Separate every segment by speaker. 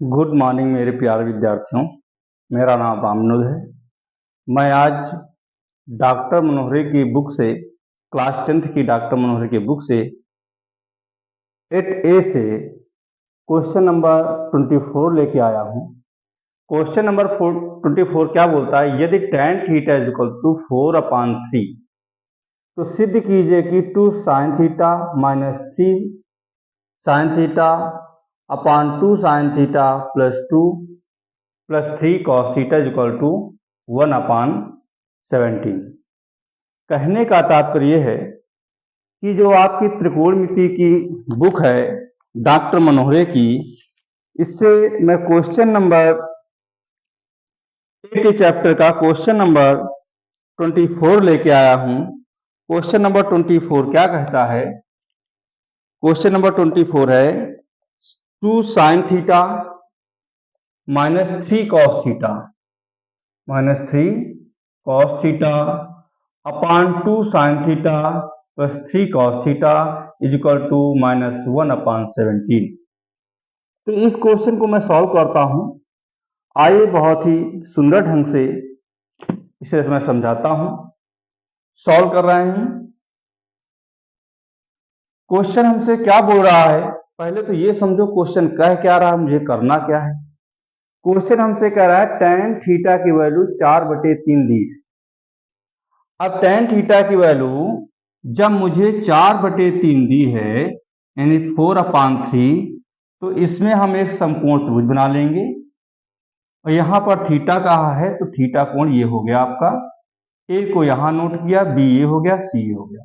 Speaker 1: Good morning मेरे प्यारे विद्यार्थियों। मेरा नाम रामनुज है। मैं आज डॉक्टर मनोहरी की बुक से क्लास 10th की डॉक्टर मनोहरी की बुक से 8A से क्वेश्चन नंबर 24 लेके आया हूँ। क्वेश्चन नंबर 24 क्या बोलता है, यदि tan theta is equal to 4/3 तो सिद्ध कीजिए कि 2 sin theta minus 3 sin theta upon 2 sin theta plus 3 cos theta is equal to 1/17। कहने का तात्पर्य है कि जो आपकी त्रिकोणमिति की बुक है डॉक्टर मनोहरे की, इससे मैं क्वेश्चन नंबर 8 चैप्टर का क्वेश्चन नंबर 24 लेके आया हूं। क्वेश्चन नंबर 24 क्या कहता है? क्वेश्चन नंबर 24 है 2 sin theta minus 3 cos theta upon 2 sin theta plus 3 cos theta is equal to -1/17। तो इस क्वेश्चन को मैं सॉल्व करता हूं। आइए बहुत ही सुंदर ढंग से इसे मैं समझाता हूं। सॉल्व कर रहे हैं। क्वेश्चन हमसे क्या बोल रहा है, पहले तो ये समझो क्वेश्चन कह क्या रहा है, मुझे करना क्या है। क्वेश्चन हमसे कह रहा है tan थीटा की वैल्यू 4/3 दी है। अब tan थीटा की वैल्यू जब मुझे 4/3 दी है यानी 4/3, तो इसमें हम एक समकोण त्रिभुज बना लेंगे और यहां पर थीटा कहा है तो थीटा कोण ये हो गया आपका। ए को यहां नोट किया, बी ये हो गया, सी ये हो गया।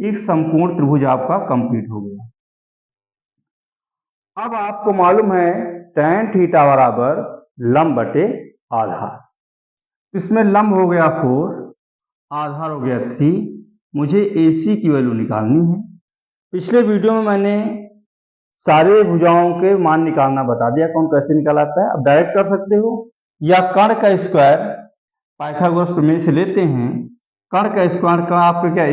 Speaker 1: एक समकोण त्रिभुज आपका कंप्लीट हो गया। अब आपको मालूम है tan थीटा बराबर लंब बटे आधार। इसमें लंब हो गया 4, आधार हो गया 3। मुझे AC की वैल्यू निकालनी है। पिछले वीडियो में मैंने सारे भुजाओं के मान निकालना बता दिया, कौन कैसे निकालता है। अब डायरेक्ट कर सकते हो या कर्ण का स्क्वायर पाइथागोरस प्रमेय से लेते हैं। कर्ण का स्क्वायर का आपका क्या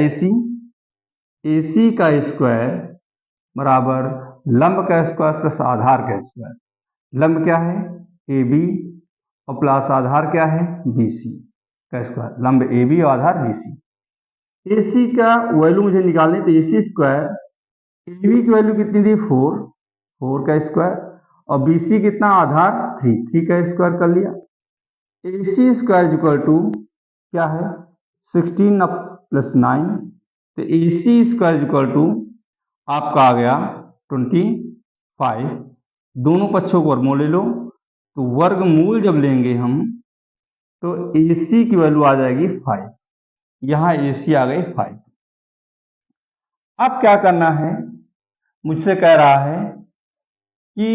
Speaker 1: AC का स्क्वायर बराबर लंब का स्क्वायर प्लस आधार का स्क्वायर। लंब क्या है AB और प्लस आधार क्या है BC का स्क्वायर। लंब AB और आधार BC। AC का वैल्यू मुझे निकालनी, तो AC स्क्वायर AB की वैल्यू कितनी दी 4 का स्क्वायर और BC कितना आधार 3 का स्क्वायर कर लिया। AC स्क्वायर इक्वल टू क्या है 16 प्लस 9, तो AC स्क्वायर इक्वल टू आपका आ गया 25। दोनों पक्षों को वर्गमूल ले लो, तो वर्गमूल जब लेंगे हम तो AC की वैल्यू आ जाएगी 5। यहां AC आ गई 5। अब क्या करना है, मुझसे कह रहा है कि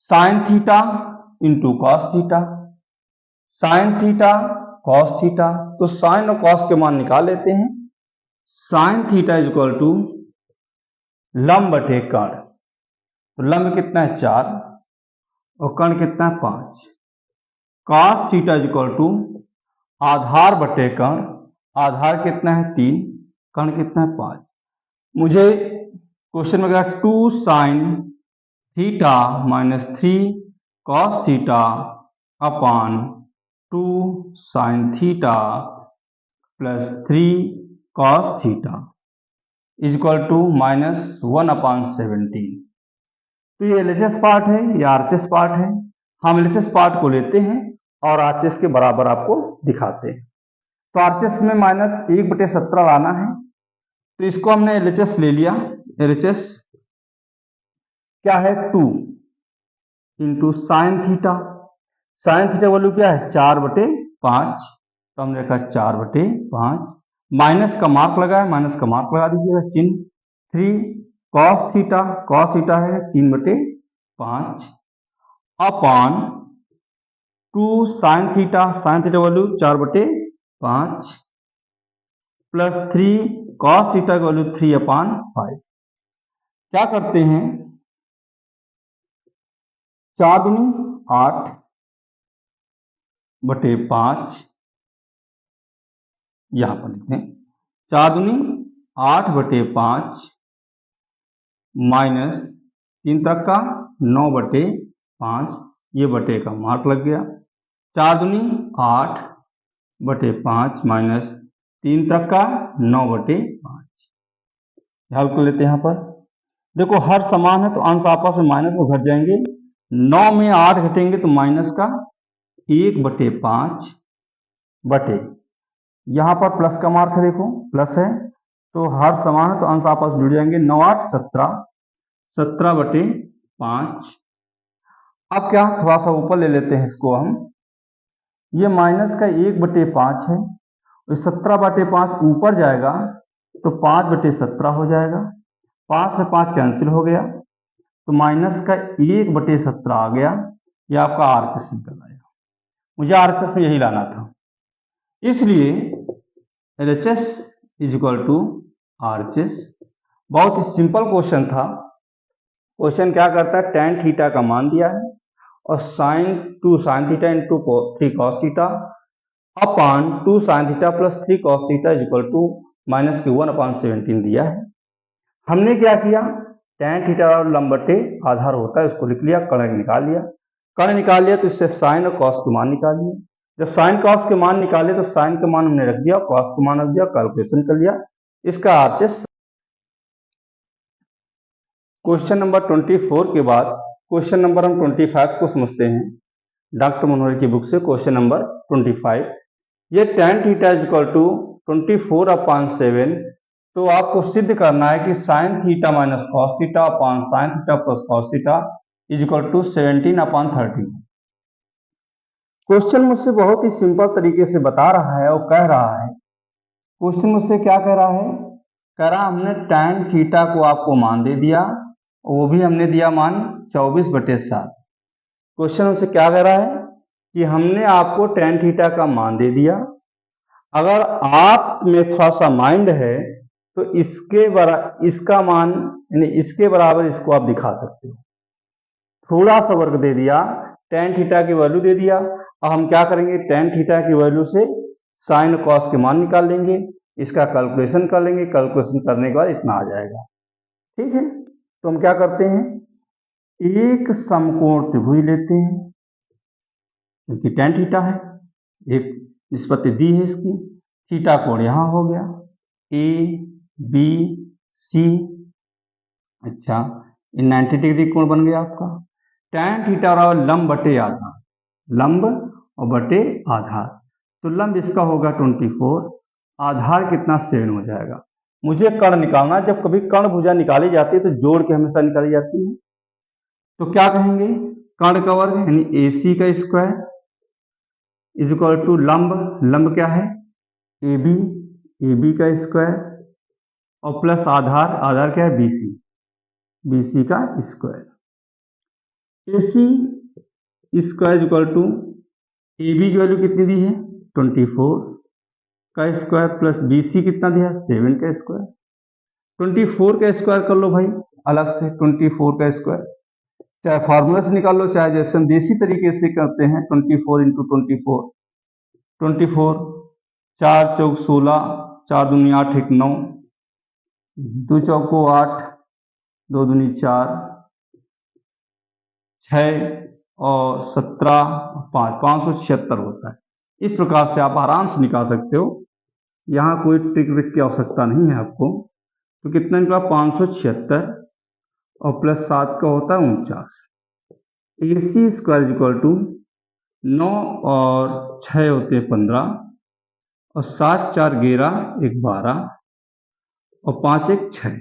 Speaker 1: sine theta into cos theta, sine theta cos theta, तो साइन और कॉस के मान निकाल लेते हैं। Sine theta is equal to लंब बटे कर्ण, तो लंब कितना है 4 और कर्ण कितना है 5। Cos theta is equal to आधार बटे कर्ण, आधार कितना है 3, कर्ण कितना है 5। मुझे क्वेश्चन में कहा 2 sine theta minus 3 cos theta upon 2 sine theta plus 3 cos theta is equal to -1/17। तो ये LHS पार्ट है, ये RHS पार्ट है। हम LHS पार्ट को लेते हैं और RHS के बराबर आपको दिखाते हैं। तो RHS में -1/17 लाना है, तो इसको हमने LHS ले लिया। LHS क्या है 2 into sine theta. Sine theta value क्या है 4/5, तो हमने रखा 4/5। माइनस का मार्क लगा है, माइनस का मार्क लगा दीजिएगा चिन्ह। 3 कॉस थीटा है 3/5 upon 2 sine theta value 4/5 plus 3 cos theta की वैल्यू 3/5। क्या करते हैं 4 दूनी 8/5, यहां पर लिखते हैं 4 दूनी 8/5 माइनस 3 तक का 9/5, ये बटे का मार्क लग गया। 4 दूनी 8/5 माइनस 3 तक का 9/5। हल कर लेते हैं यहाँ पर। देखो हर समान है तो अंश आपस में माइनस में घट जाएंगे। 9 में 8 घटेंगे तो माइनस का 1/5 बटे, यहाँ पर प्लस का मार्क है, देखो प्लस है तो हर समान है तो अंश आपस में जुड़ जाएंगे। 9 8 17, 17/5। अब क्या, थोड़ा सा ऊपर ले लेते हैं इसको हम। ये माइनस का 1/5 है, 17/5 ऊपर जाएगा तो 5/17 हो जाएगा। 5 से 5 कैंसिल हो गया तो माइनस का 1/17 आ गया। ये आपका आरएचएस निकल आएगा। मुझे आरएचएस में यही लाना था, इसलिए LHS is equal to RHS. बहुत ही सिंपल क्वेश्चन था। क्वेश्चन क्या करता है, tan थीटा का मान दिया है और sin theta into 3 cos theta upon 2 sin theta plus 3 cos theta is equal to -1/17 दिया है। हमने क्या किया, tan थीटा और लंब बटे आधार होता है उसको लिख लिया, कर्ण निकाल लिया। कर्ण निकाल लिया तो इससे साइन और कॉस के मान निकाल लिए। जब साइन कॉस के मान निकाले तो साइन के मान हमने रख दिया, कॉस के मान रख दिया, कैलकुलेशन कर लिया। इसका आरएचएस। क्वेश्चन नंबर 24 के बाद क्वेश्चन नंबर हम 25 को समझते हैं डॉक्टर मनोहर की बुक से। क्वेश्चन नंबर 25, ये tan theta is equal to 24/7, तो आपको सिद्ध करना है कि sine theta minus cos theta upon sine theta plus cos theta is equal to 17/13। Question मुझसे बहुत ही सिंपल तरीके से बता रहा है और कह रहा है, क्वेश्चन मुझसे क्या कह रहा है, कह रहा हमने tan थीटा को आपको मान दे दिया, वो भी हमने दिया मान 24/7। क्वेश्चन हमसे क्या कह रहा है कि हमने आपको tan थीटा का मान दे दिया, अगर आप में थोड़ा सा माइंड है तो इसका मान यानी इसके बराबर इसको आप दिखा सकते हो। थोड़ा सा वर्क दे दिया, tan थीटा की वैल्यू दे दिया। अब हम क्या करेंगे, tan थीटा की वैल्यू से साइन और कॉस के मान निकाल लेंगे, इसका कैलकुलेशन कर लेंगे, कैलकुलेशन करने के बाद इतना आ जाएगा। ठीक है, तो हम क्या करते हैं, एक समकोण त्रिभुज लेते हैं क्योंकि tan थीटा है, एक निष्पत्ति दी है इसकी, थीटा कोण यहां हो गया ए बी सी। अच्छा, ये 90 डिग्री कोण बन गया आपका। tan थीटा और लंब बटे आधार, लंब और बटे आधार, तो लंब इसका होगा 24, आधार कितना 7 हो जाएगा। मुझे कर्ण निकालना, जब कभी कर्ण भुजा निकाली जाती है तो जोड़ के हमेशा निकाली जाती है। तो क्या कहेंगे, कर्ण का वर्ग यानी AC का स्क्वायर इज इक्वल टू लंब, लंब क्या है AB, AB का स्क्वायर और प्लस आधार, आधार क्या है BC, BC का square. AC square equal to AB की वैल्यू कितनी दी है 24 का स्क्वायर प्लस BC कितना दिया 7 का स्क्वायर। 24 का स्क्वायर कर लो भाई अलग से, 24 का स्क्वायर चाहे फॉर्मूला से निकाल लो चाहे जैसे हम देसी तरीके से करते हैं। 24 इंटू 24, 24 4 चौक 16, 4 दूनी 8 1 9, 2 चौको 8, 2 दूनी 4, 6 और 17 5, 576 होता है। इस प्रकार से आप आराम से निकाल सकते हो, यहाँ कोई ट्रिक विक की आवश्यकता नहीं है आपको। तो कितना निकला 576 और प्लस 7 का होता है 49। AC स्क्वायर इक्वल टू 9 और 6 होते हैं 15 और 7 4 11 1 12 और 5 1 6।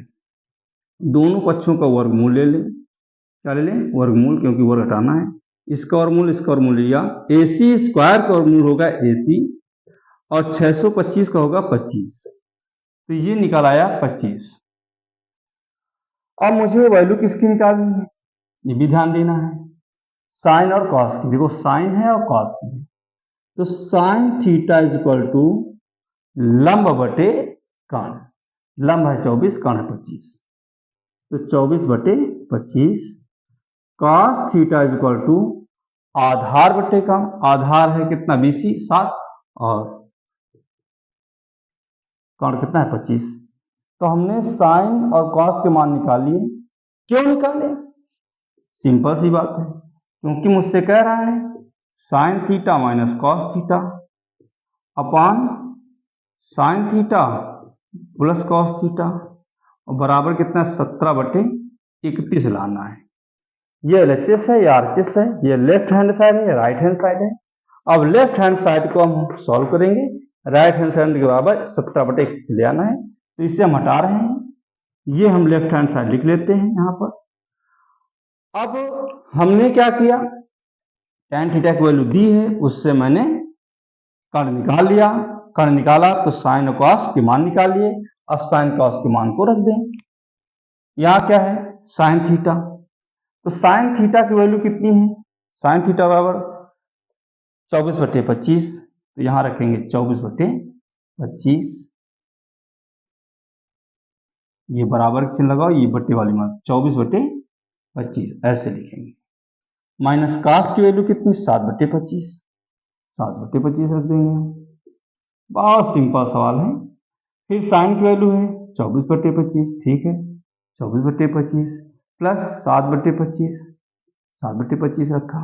Speaker 1: दोनों पक्षों का वर्गमूल ले लें। क्या ले लें, वर्गमूल, क्योंकि वर्ग हटाना है। इसका वर्गमूल इसका वर्गमूल लिया, AC स्क्वायर का वर्गमूल होगा AC और 625 का होगा 25, तो ये निकल आया 25। अब मुझे वैल्यू किसकी निकालनी है, ये भी ध्यान देना है, साइन और कॉस की। देखो साइन है और कॉस की है, तो sine theta is equal to लंब बटे कर्ण, लंब है 24 कर्ण है 25, तो 24/25। Cos theta is equal to आधार बटे कर्ण, आधार है कितना BC 7 और कर्ण कितना है 25। तो हमने साइन और कॉस के मान निकाल लिए। क्यों निकाले, सिंपल सी बात है, क्योंकि मुझसे कह रहा है sign theta minus cos theta upon sine theta plus cos theta और बराबर कितना 17/31 लाना है। ये LHS है, ये RHS है, ये लेफ्ट हैंड साइड है, ये राइट हैंड साइड है। अब लेफ्ट हैंड साइड को हम सॉल्व करेंगे, राइट हैंड साइड के बराबर 17/31 ले आना है, तो इसे हम हटा रहे हैं, ये हम लेफ्ट हैंड साइड लिख लेते हैं यहां पर। अब हमने क्या किया, tan थीटा की वैल्यू दी है, उससे मैंने कर्ण निकाल लिया, कर्ण निकाला तो साइन और कॉस के मान निकाल लिए। अब साइन कॉस के मान को रख दें, यहां क्या है साइन थीटा, तो साइन थीटा की वैल्यू कितनी है, साइन थीटा बराबर 24/25, तो यहां रखेंगे 24/25, ये बराबर चिन्ह लगाओ, ये बट्टे वाली मान 24/25 ऐसे लिखेंगे। माइनस कॉस की वैल्यू कितनी 7/25, 7/25 रख देंगे। बहुत सिंपल सवाल है। फिर साइन की वैल्यू है 24/25, ठीक है 24/25 प्लस 7/25, 7/25 रखा।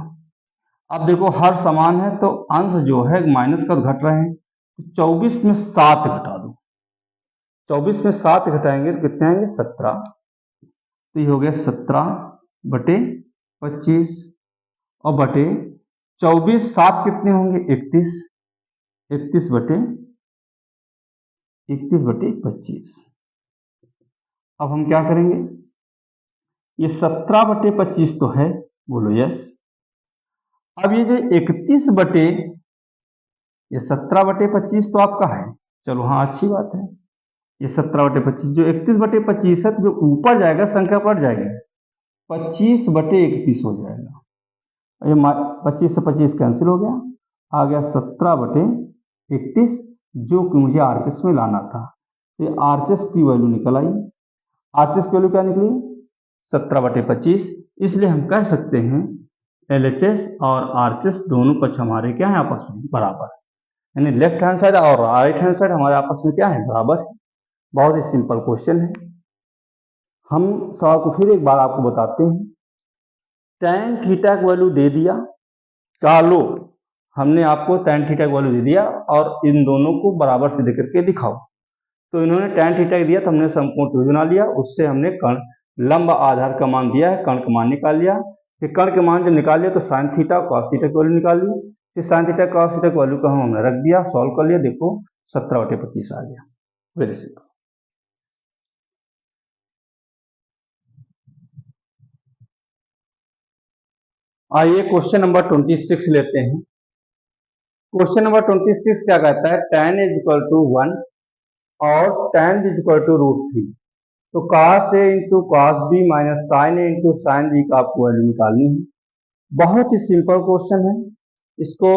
Speaker 1: अब देखो हर समान है तो अंश जो है माइनस का घट रहे हैं, तो 24 में 7 घटा दो, 24 में 7 घटाएंगे तो कितने आएंगे 17, तो ये हो गया 17/25 और बटे 24, 7 कितने होंगे 31, 31/25। अब हम क्या करेंगे, ये 17/25 तो है, बोलो यस। अब ये जो 17/25 तो आपका है, चलो हाँ अच्छी बात है, ये 17/25 जो 31/25 है, तो जो ऊपर जाएगा संख्या पलट जाएगी, 25/31 हो जाएगा। ये 25 से 25 कैंसिल हो गया, आ गया 17/31, जो कि मुझे RHS में लाना था। तो RHS की वैल्यू निकल आई, RHS की वैल्यू क्या निकली 17/25, इसलिए हम कह सकते हैं LHS और RHS दोनों पक्ष हमारे क्या है आपस में बराबर, यानी लेफ्ट हैंड साइड और राइट हैंड साइड हमारे आपस में क्या है बराबर है। बहुत ही सिंपल क्वेश्चन है। हम सवाल को फिर एक बार आपको बताते हैं, tan थीटा की वैल्यू दे दिया, का लो हमने आपको tan थीटा की वैल्यू दे दिया और इन दोनों को बराबर से देकर के दिखाओ, तो इन्होंने tan थीटा दिया तो हमने समकोण त्रिभुज बना लिया, उससे हमने कर्ण लंब आधार का मान दिया है, कर्ण का मान निकाल लिया। फिर कर्ण के मान जब निकाल लिया तो साइन थीटा कॉस थीटा की वैल्यू निकाल ली, फिर साइन थीटा कॉस थीटा की वैल्यू को हमने रख दिया, सॉल्व कर लिया, देखो 17/25 आ गया। Very simple. आइए क्वेश्चन नंबर 26 लेते हैं। क्वेश्चन नंबर 26 क्या कहता है, tan इज इक्वल टू 1 और tan इज इक्वल टू √3, तो cos A into cos B minus sine A into sine B का आपको वैल्यू निकालनी है। बहुत ही सिंपल क्वेश्चन है, इसको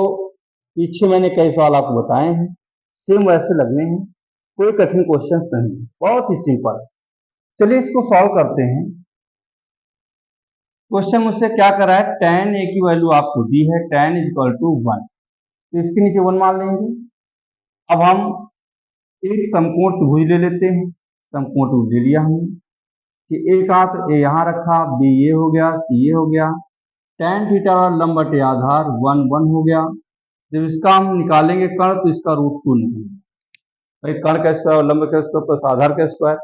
Speaker 1: पीछे मैंने कई सवाल आपको बताए हैं, सेम वैसे लगने हैं, कोई कठिन क्वेश्चन नहीं, बहुत ही सिंपल। चलिए इसको सॉल्व करते हैं। क्वेश्चन मुझसे क्या कर रहा है, tan A की वैल्यू आपको दी है, tan इज इक्वल टू 1, तो इसके नीचे 1 मान लेंगे। अब हम एक समकोण त्रिभुज ले लेते हैं, समकोण त्रिभुज ले लिया हमने कि एक हाथ ए यहाँ रखा, बी ये हो गया, सी ये हो गया, tan थीटा लंब बटे आधार 1 1 हो गया। जब इसका हम निकालेंगे कर्ण तो इसका √2 निकलेगा, भाई कर्ण का स्क्वायर और लंब का स्क्वायर प्लस आधार का स्क्वायर,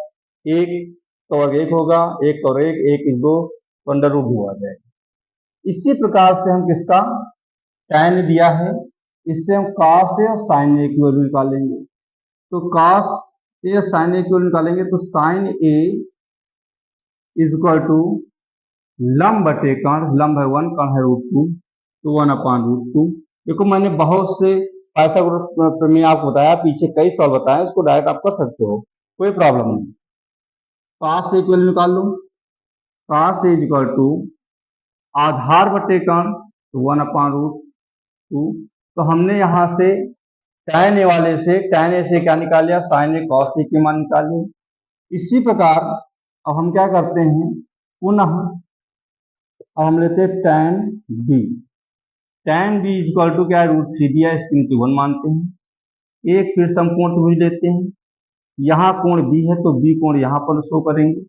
Speaker 1: एक का वर्ग 1 होगा, एक और एक 2 तो √2 आ जाएगा। इसी प्रकार से हम किसका tan दिया है, इससे हम cos A और sin A की वैल्यू निकालेंगे, तो cos A और sin A की वैल्यू निकालेंगे तो sin A is equal to लंब बटे कर्ण, लंब है 1, कर्ण है √2, तो 1/√2। देखो मैंने बहुत से पाइथागोरस में आपको बताया, पीछे कई सवाल बताए, उसको डायरेक्ट आप कर सकते हो, कोई प्रॉब्लम नहीं। cos A की वैल्यू निकाल लो, cos A is equal to आधार बटे कर्ण, तो 1/√2, तो हमने यहां से tan A वाले से tan A से क्या निकाल लिया, sin A cos A के मान निकाल लिए। इसी प्रकार अब हम क्या करते हैं, पुनः अब हम लेते हैं tan B, tan B is equal to क्या है √3 दिया, इसके नीचे 1 मानते हैं। एक फिर समकोण त्रिभुज लेते हैं, यहाँ कोण B है तो B कोण यहाँ पर शो करेंगे,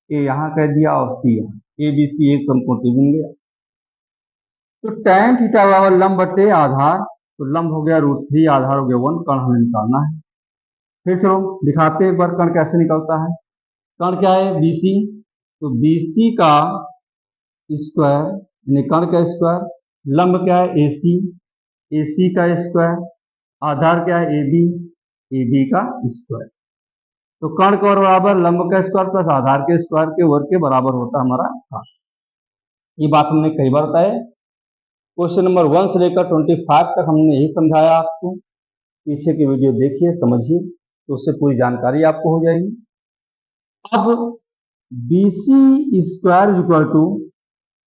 Speaker 1: A यहाँ कह दिया और C यहाँ, ए बी सी एक समकोण त्रिभुज गया। तो tan थीटा बराबर लंब बटे आधार, तो लंब हो गया √3, आधार हो गया 1, कर्ण हमें निकालना है। फिर चलो दिखाते हैं एक बार कर्ण कैसे निकलता है। कर्ण क्या है BC, तो BC का स्क्वायर यानी कर्ण का स्क्वायर, लंब क्या है AC, AC का स्क्वायर, आधार क्या है AB, AB का स्क्वायर। तो कर्ण का बराबर लंब का स्क्वायर प्लस आधार के स्क्वायर के वर्ग के बराबर होता है हमारा कर्ण। ये बात हमने कई बार बताया। क्वेश्चन नंबर 1 से लेकर 25 तक हमने यही समझाया आपको। पीछे की वीडियो देखिए, समझिए, तो उससे पूरी जानकारी आपको हो जाएगी। अब BC square is equal to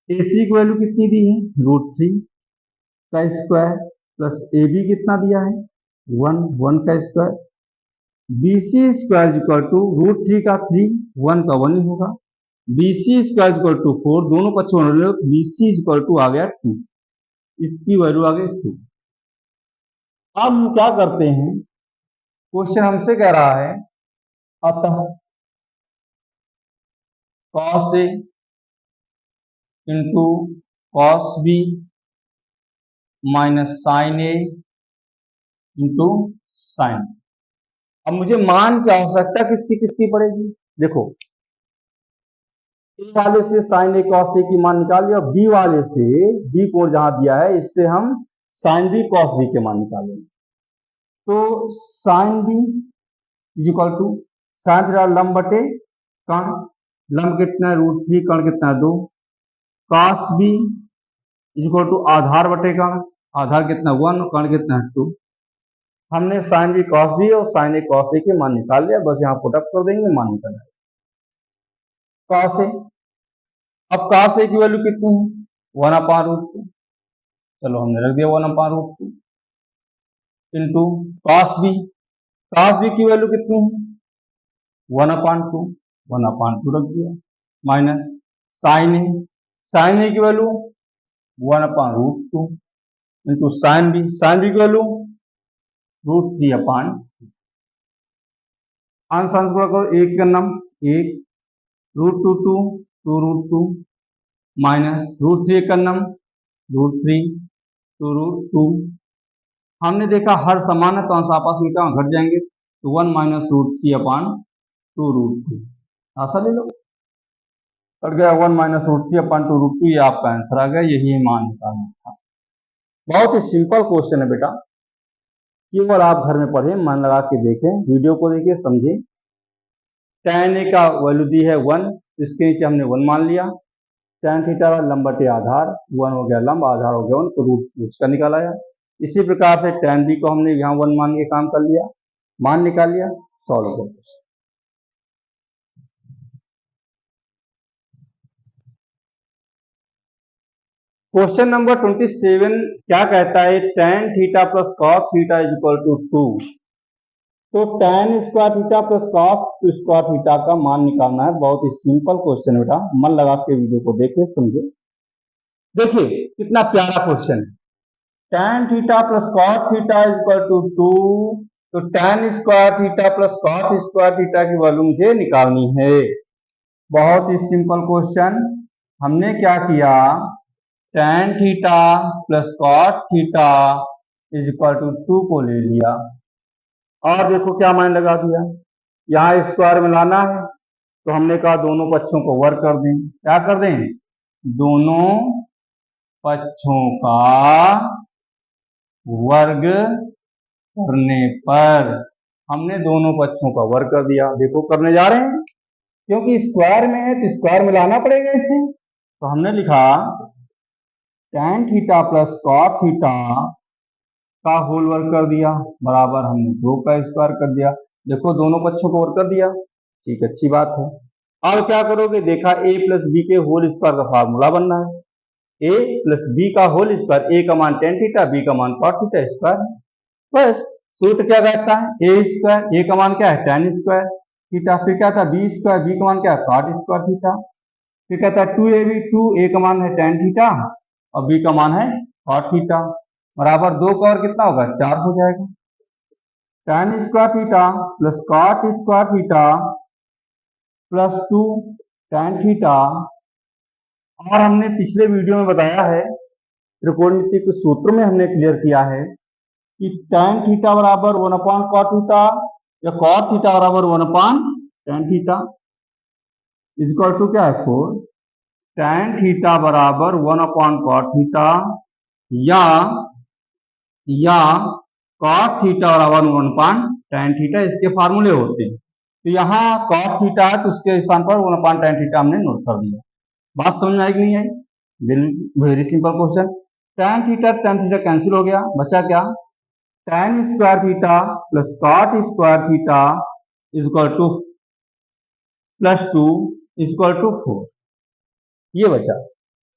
Speaker 1: AC की वैल्यू कितनी दी है √3 का स्क्वायर प्लस AB कितना दिया है 1 का square. BC square is equal to √3 का 3, 1 का 1 ही होगा। BC square is equal to 4, दोनों पक्षों में BC इज इक्वल टू आ गया 2, इसकी वैल्यू आ गई 2। अब हम क्या करते हैं, क्वेश्चन हमसे कह रहा है अतः cos A into cos B minus sin A into sin। अब मुझे मान की आवश्यकता किसकी किसकी पड़ेगी, देखो A वाले से sin A cos A की मान निकाल लिया, B वाले से B कोण जहां दिया है इससे हम sin B cos B के मान निकालेंगे। तो sin B is equal to sin theta लंब बटे कर्ण, लंब कितना है √3, कर्ण कितना है 2, cos B is equal to आधार बटे कर्ण, आधार कितना 1 और कर्ण कितना है 2। हमने sin B cos B और sin A cos A के मान निकाल लिया, बस यहाँ पुटअप कर देंगे, मान निकल आएगा cos A। अब cos A की वैल्यू कितनी है 1/√2, चलो हमने रख दिया 1/√2 into cos B, cos B की वैल्यू कितनी है 1/2, 1/2 रख दिया, minus sin A, sin A की value 1/√2 into sin B, sin B की वैल्यू √3/2। अंश अंश गुणा करो, एक का नाम 1, √2 2 √2 माइनस √3 का नाम √3 2 हमने देखा हर समान है तो अंश आपस में क्या घट जाएंगे, तो 1 माइनस √3/2 ऐसा ले लो, कट गया 1 माइनस √3/2, ये आपका आंसर आ गया, यही मान निकालना था। बहुत ही सिंपल क्वेश्चन है बेटा, केवल आप घर में पढ़ें, मन लगा के देखें, वीडियो को देखिए, समझें। tan A का वैल्यू दी है 1, इसके नीचे हमने 1 मान लिया। tan थीटा लंब बटे आधार, 1 हो गया लंब, आधार हो गया 1, तो रूट उसका निकाल आया। इसी प्रकार से tan B को हमने यहाँ 1 मान के काम कर लिया, मान निकाल लिया, सॉल्व कर। क्वेश्चन नंबर 27 क्या कहता है, tan theta plus cos theta is equal to 2। तो tan square theta plus cos square theta का मान निकालना है। बहुत ही सिंपल क्वेश्चन बेटा, मन लगा के वीडियो को देखे, समझे। देखिए कितना प्यारा क्वेश्चन है, tan theta plus cos theta is equal to 2, तो tan square theta plus cos square theta की वैल्यू मुझे निकालनी है। बहुत ही सिंपल क्वेश्चन, हमने क्या किया, tan theta plus cos theta is equal to 2 को ले लिया और देखो क्या मान लगा दिया, यहाँ स्क्वायर में लाना है तो हमने कहा दोनों पक्षों को वर्ग कर दें। क्या कर दें, दोनों पक्षों का वर्ग करने पर हमने दोनों पक्षों का वर्ग कर दिया। देखो करने जा रहे हैं, क्योंकि स्क्वायर में है तो स्क्वायर में लाना पड़ेगा इसे, तो हमने लिखा tan theta plus cos theta का होल वर्ग कर दिया, बराबर हमने 2 का स्क्वायर कर दिया। देखो दोनों पक्षों को वर्ग कर दिया, ठीक, अच्छी बात है। अब क्या करोगे, देखा a प्लस बी के होल स्क्वायर का फार्मूला बनना है, a प्लस बी का होल स्क्वायर, a का मान tan थीटा, b का मान cos थीटा स्क्वायर, बस सूत्र क्या कहता है, a स्क्वायर, a का मान क्या है tan स्क्वायर थीटा, फिर क्या था b स्क्वायर, b का मान क्या है cot स्क्वायर थीटा, फिर कहता है 2ab, 2a का मान है tan थीटा और b का मान है cot थीटा, बराबर 2 का और कितना होगा 4 हो जाएगा। tan square theta plus cot square theta plus 2 tan theta और हमने पिछले वीडियो में बताया है, त्रिकोणमिति के सूत्र में हमने क्लियर किया है कि tan थीटा बराबर 1 cot थीटा या cot थीटा बराबर 1 tan theta is equal to क्या है 4। tan थीटा बराबर 1 cot थीटा या cot थीटा बराबर 1 tan थीटा, इसके फार्मूले होते हैं। तो यहाँ cot थीटा है तो उसके स्थान पर 1 tan थीटा हमने नोट कर दिया। बात समझ में आई कि नहीं आई? Very simple question. tan theta cancel हो गया, बचा क्या? tan square theta plus cot square theta is equal to +2 is equal to 4। ये बचा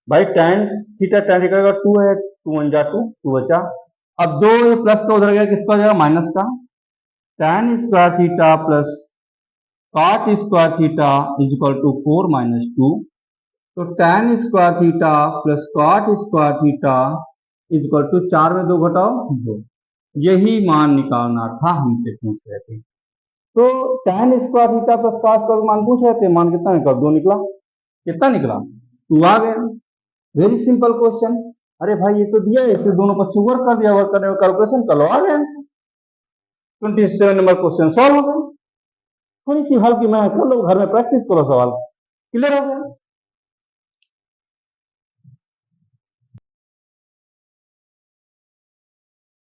Speaker 1: भाई। tan थीटा का 2 है, 2 1 जा 2 बचा। अब 2 प्लस का उधर गया, किसका हो जाएगा? माइनस का। tan square theta plus cot square theta is equal to 4 - 2। तो tan square theta plus cot square theta is equal to 4 में 2 घटाओ 2। यही मान निकालना था, हमसे पूछ रहे थे। तो tan square theta plus cos square मान पूछ रहे थे, मान कितना निकला? 2 निकला। कितना निकला? 2 आ गया। Very simple question. अरे भाई ये तो दिया है, फिर दोनों पक्ष वर्क कर दिया, वर्क करने में कैलकुलेशन कर लो, आ गया आंसर। 27 नंबर क्वेश्चन सॉल्व हो गया। थोड़ी सी हल्की मैं कर लो, घर में प्रैक्टिस करो, सवाल क्लियर हो गया।